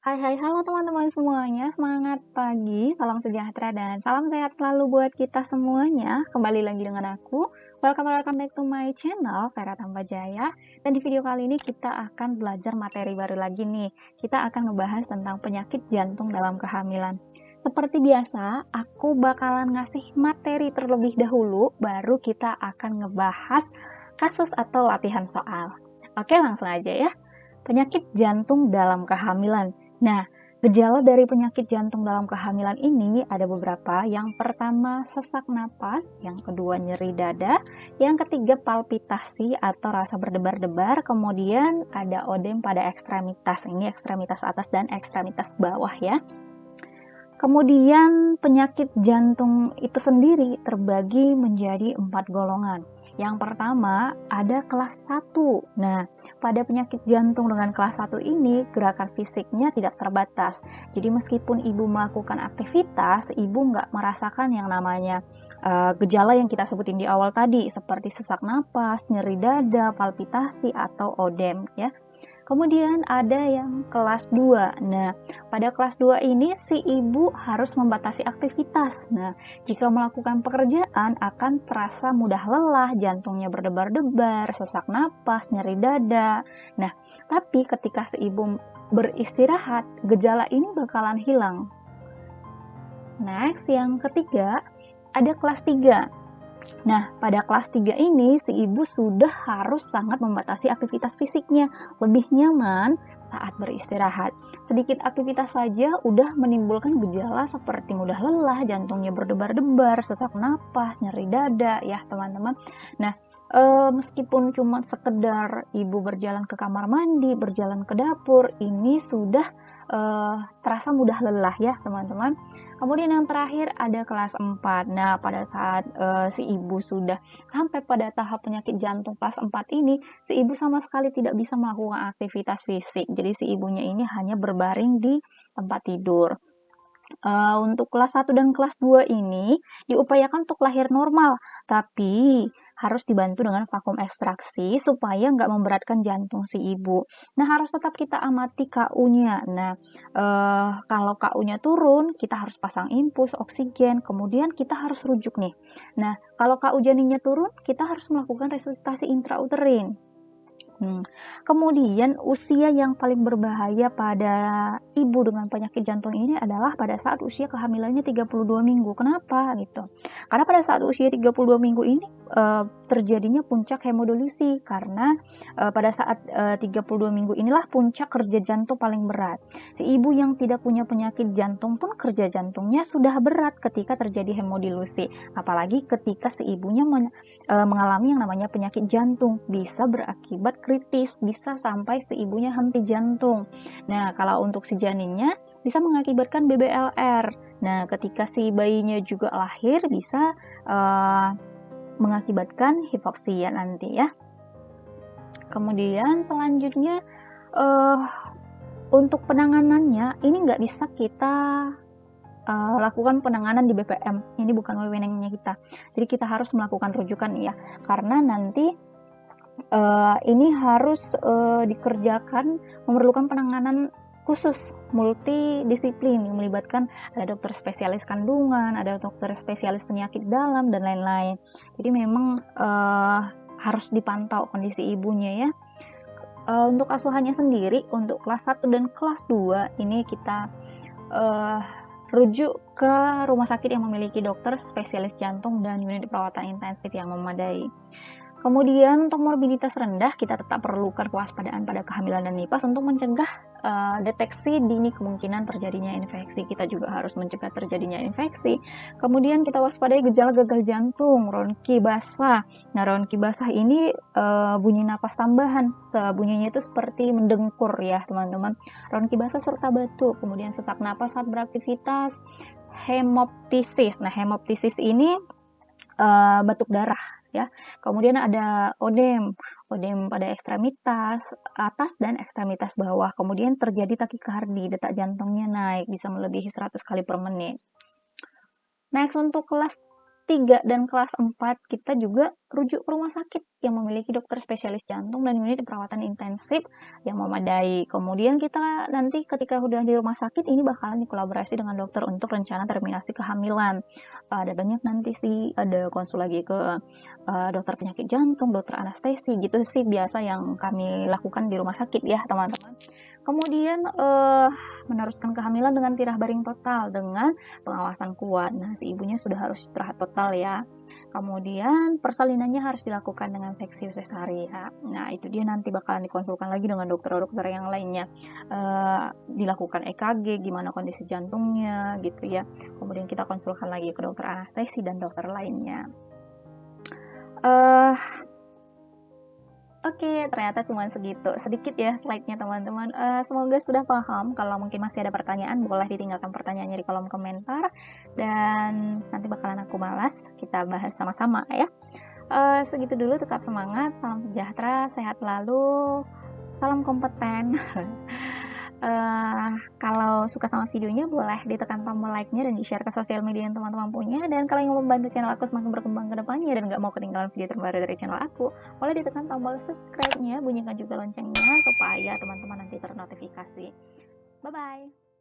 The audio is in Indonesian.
Halo teman-teman semuanya, semangat pagi, salam sejahtera dan salam sehat selalu buat kita semuanya. Kembali lagi dengan aku, welcome back to my channel, Vera Tambajaya. Dan di video kali ini kita akan belajar materi baru lagi nih. Kita akan ngebahas tentang penyakit jantung dalam kehamilan. Seperti biasa, aku bakalan ngasih materi terlebih dahulu, baru kita akan ngebahas kasus atau latihan soal. Oke, langsung aja ya. Penyakit jantung dalam kehamilan. Nah, gejala dari penyakit jantung dalam kehamilan ini ada beberapa. Yang pertama, sesak napas. Yang kedua, nyeri dada. Yang ketiga, palpitasi atau rasa berdebar-debar. Kemudian ada odem pada ekstremitas. Ini ekstremitas atas dan ekstremitas bawah ya. Kemudian penyakit jantung itu sendiri terbagi menjadi 4 golongan. Yang pertama ada kelas 1. Nah, pada penyakit jantung dengan kelas 1 ini gerakan fisiknya tidak terbatas. Jadi meskipun ibu melakukan aktivitas, ibu nggak merasakan yang namanya gejala yang kita sebutin di awal tadi, seperti sesak napas, nyeri dada, palpitasi, atau odem ya. Kemudian ada yang kelas 2. Nah, pada kelas 2 ini si ibu harus membatasi aktivitas. Nah, jika melakukan pekerjaan akan terasa mudah lelah, jantungnya berdebar-debar, sesak napas, nyeri dada. Nah, tapi ketika si ibu beristirahat, gejala ini bakalan hilang. Next, yang ketiga, ada kelas 3. Nah, pada kelas 3 ini si ibu sudah harus sangat membatasi aktivitas fisiknya, lebih nyaman saat beristirahat. Sedikit aktivitas saja udah menimbulkan gejala seperti mudah lelah, jantungnya berdebar-debar, sesak napas, nyeri dada ya teman-teman. Nah, meskipun cuma sekedar ibu berjalan ke kamar mandi, berjalan ke dapur, ini sudah terasa mudah lelah ya teman-teman. Kemudian yang terakhir ada kelas 4. Nah, pada saat si ibu sudah sampai pada tahap penyakit jantung kelas 4 ini, si ibu sama sekali tidak bisa melakukan aktivitas fisik. Jadi si ibunya ini hanya berbaring di tempat tidur. Untuk kelas 1 dan kelas 2 ini diupayakan untuk lahir normal, tapi harus dibantu dengan vakum ekstraksi supaya nggak memberatkan jantung si ibu. Nah, harus tetap kita amati KU-nya. Nah, kalau KU-nya turun, kita harus pasang infus, oksigen, kemudian kita harus rujuk nih. Nah, kalau KU janinnya turun, kita harus melakukan resusitasi intrauterin. Kemudian usia yang paling berbahaya pada ibu dengan penyakit jantung ini adalah pada saat usia kehamilannya 32 minggu. Kenapa gitu? Karena pada saat usia 32 minggu ini terjadinya puncak hemodilusi karena pada saat 32 minggu inilah puncak kerja jantung paling berat. Si ibu yang tidak punya penyakit jantung pun kerja jantungnya sudah berat ketika terjadi hemodilusi. Apalagi ketika si ibunya mengalami yang namanya penyakit jantung, bisa berakibat kritis, bisa sampai si ibunya henti jantung. Nah, kalau untuk si janinnya bisa mengakibatkan BBLR. Nah, ketika si bayinya juga lahir bisa mengakibatkan hipoksia nanti ya. Kemudian selanjutnya untuk penanganannya ini nggak bisa kita lakukan penanganan di BPM. Ini bukan wewenangnya kita. Jadi kita harus melakukan rujukan ya, karena nanti ini harus dikerjakan, memerlukan penanganan khusus multidisiplin yang melibatkan ada dokter spesialis kandungan, ada dokter spesialis penyakit dalam dan lain-lain. Jadi memang harus dipantau kondisi ibunya ya. Untuk asuhannya sendiri untuk kelas 1 dan kelas 2 ini kita rujuk ke rumah sakit yang memiliki dokter spesialis jantung dan unit perawatan intensif yang memadai. Kemudian untuk morbiditas rendah kita tetap perlukan kewaspadaan pada kehamilan dan nifas untuk mencegah deteksi dini kemungkinan terjadinya infeksi. Kita juga harus mencegah terjadinya infeksi. Kemudian kita waspadai gejala gagal jantung, ronki basah. Nah, ronki basah ini bunyi napas tambahan. Bunyinya itu seperti mendengkur ya teman-teman. Ronki basah serta batuk. Kemudian sesak napas saat beraktivitas. Hemoptisis. Nah, hemoptisis ini batuk darah ya. Kemudian ada odem pada ekstremitas atas dan ekstremitas bawah. Kemudian terjadi takikardi, detak jantungnya naik bisa melebihi 100 kali per menit. Next untuk kelas 3 dan kelas 4 kita juga rujuk ke rumah sakit yang memiliki dokter spesialis jantung dan unit perawatan intensif yang memadai. Kemudian kita nanti ketika udah di rumah sakit ini bakalan dikolaborasi dengan dokter untuk rencana terminasi kehamilan. Ada banyak nanti sih, ada konsul lagi ke dokter penyakit jantung, dokter anestesi gitu sih biasa yang kami lakukan di rumah sakit ya teman-teman. Kemudian meneruskan kehamilan dengan tirah baring total dengan pengawasan kuat. Nah, si ibunya sudah harus istirahat total ya. Kemudian persalinannya harus dilakukan dengan seksi cesaria. Nah, itu dia nanti bakalan dikonsulkan lagi dengan dokter-dokter yang lainnya. Dilakukan EKG, gimana kondisi jantungnya gitu ya. Kemudian kita konsulkan lagi ke dokter anestesi dan dokter lainnya. Oke, ternyata cuma segitu. Sedikit ya slide-nya teman-teman. Semoga sudah paham. Kalau mungkin masih ada pertanyaan, boleh ditinggalkan pertanyaannya di kolom komentar. Dan nanti bakalan aku balas. Kita bahas sama-sama ya. Segitu dulu, tetap semangat. Salam sejahtera, sehat selalu. Salam kompeten. Kalau suka sama videonya boleh ditekan tombol like-nya dan di-share ke sosial media yang teman-teman punya. Dan kalau yang mau membantu channel aku semakin berkembang ke depannya dan nggak mau ketinggalan video terbaru dari channel aku, boleh ditekan tombol subscribe-nya, bunyikan juga loncengnya supaya teman-teman nanti ternotifikasi. Bye-bye!